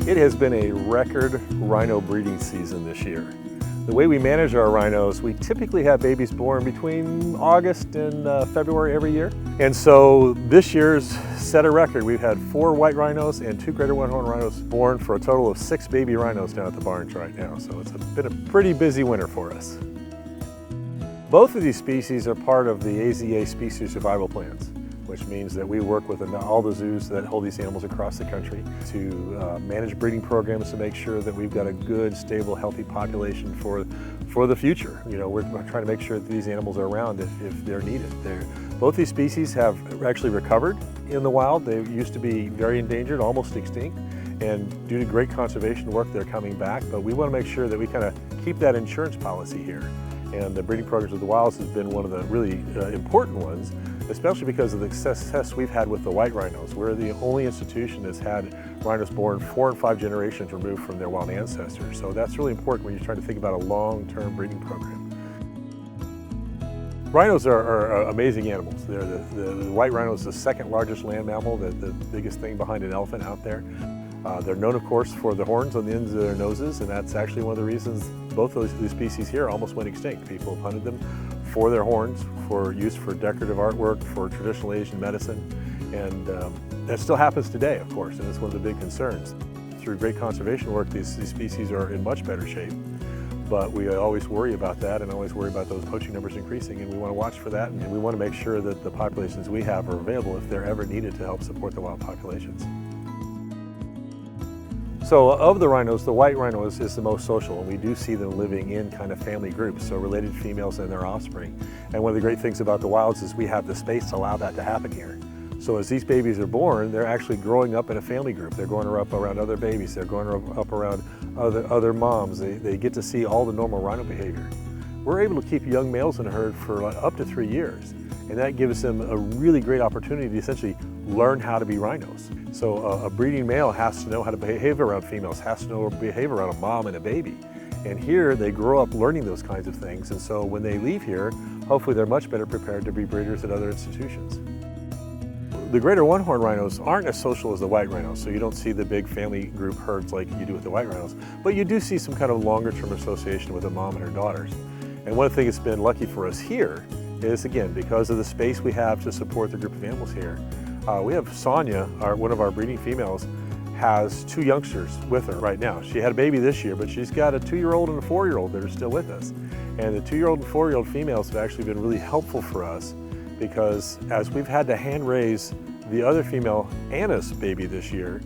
It has been a record rhino breeding season this year. The way we manage our rhinos, we typically have babies born between August and February every year. And so this year's set a record. We've had 4 white rhinos and 2 greater one-horn rhinos born for a total of 6 baby rhinos down at the barns right now. So it's been a pretty busy winter for us. Both of these species are part of the AZA species survival plans, which means that we work with all the zoos that hold these animals across the country to manage breeding programs to make sure that we've got a good, stable, healthy population for the future. You know, we're trying to make sure that these animals are around if they're needed. Both these species have actually recovered in the wild. They used to be very endangered, almost extinct, and due to great conservation work, they're coming back. But we want to make sure that we kind of keep that insurance policy here. And the breeding programs of the wilds has been one of the really important ones, especially because of the success we've had with the white rhinos. We're the only institution that's had rhinos born 4 and 5 generations removed from their wild ancestors. So that's really important when you're trying to think about a long-term breeding program. Rhinos are amazing animals. The white rhino is the 2nd largest land mammal, the biggest thing behind an elephant out there. They're known, of course, for the horns on the ends of their noses, and that's actually one of the reasons both of these species here almost went extinct. People hunted them for their horns, for use for decorative artwork, for traditional Asian medicine, and that still happens today, of course, and it's one of the big concerns. Through great conservation work, these species are in much better shape, but we always worry about that and always worry about those poaching numbers increasing, and we want to watch for that, and we want to make sure that the populations we have are available if they're ever needed to help support the wild populations. So of the rhinos, the white rhino is the most social, and we do see them living in kind of family groups, so related females and their offspring. And one of the great things about the wilds is we have the space to allow that to happen here. So as these babies are born, they're actually growing up in a family group. They're growing up around other babies. They're growing up around other moms. They get to see all the normal rhino behavior. We're able to keep young males in a herd for up to 3 years. And that gives them a really great opportunity to essentially learn how to be rhinos. So a breeding male has to know how to behave around females, has to know how to behave around a mom and a baby. And here they grow up learning those kinds of things. And so when they leave here, hopefully they're much better prepared to be breeders at other institutions. The greater one-horn rhinos aren't as social as the white rhinos, so you don't see the big family group herds like you do with the white rhinos, but you do see some kind of longer-term association with a mom and her daughters. And one thing that's been lucky for us here is, again, because of the space we have to support the group of animals here. We have Sonia, one of our breeding females, has 2 youngsters with her right now. She had a baby this year, but she's got a 2-year-old and a 4-year-old that are still with us. And the 2-year-old and 4-year-old females have actually been really helpful for us because as we've had to hand raise the other female, Anna's baby this year,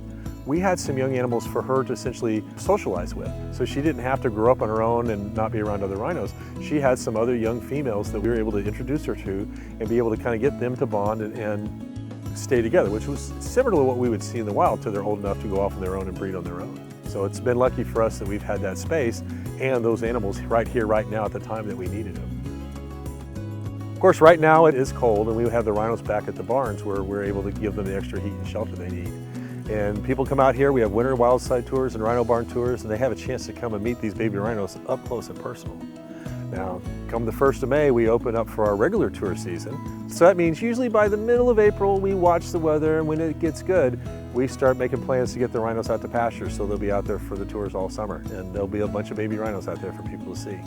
we had some young animals for her to essentially socialize with. So she didn't have to grow up on her own and not be around other rhinos. She had some other young females that we were able to introduce her to and be able to kind of get them to bond and stay together, which was similar to what we would see in the wild till they're old enough to go off on their own and breed on their own. So it's been lucky for us that we've had that space and those animals right here, right now at the time that we needed them. Of course, right now it is cold and we have the rhinos back at the barns where we're able to give them the extra heat and shelter they need. And people come out here, we have winter wild side tours and rhino barn tours, and they have a chance to come and meet these baby rhinos up close and personal. Now, come the 1st of May, we open up for our regular tour season. So that means usually by the middle of April, we watch the weather, and when it gets good, we start making plans to get the rhinos out to pasture, so they'll be out there for the tours all summer. And there'll be a bunch of baby rhinos out there for people to see.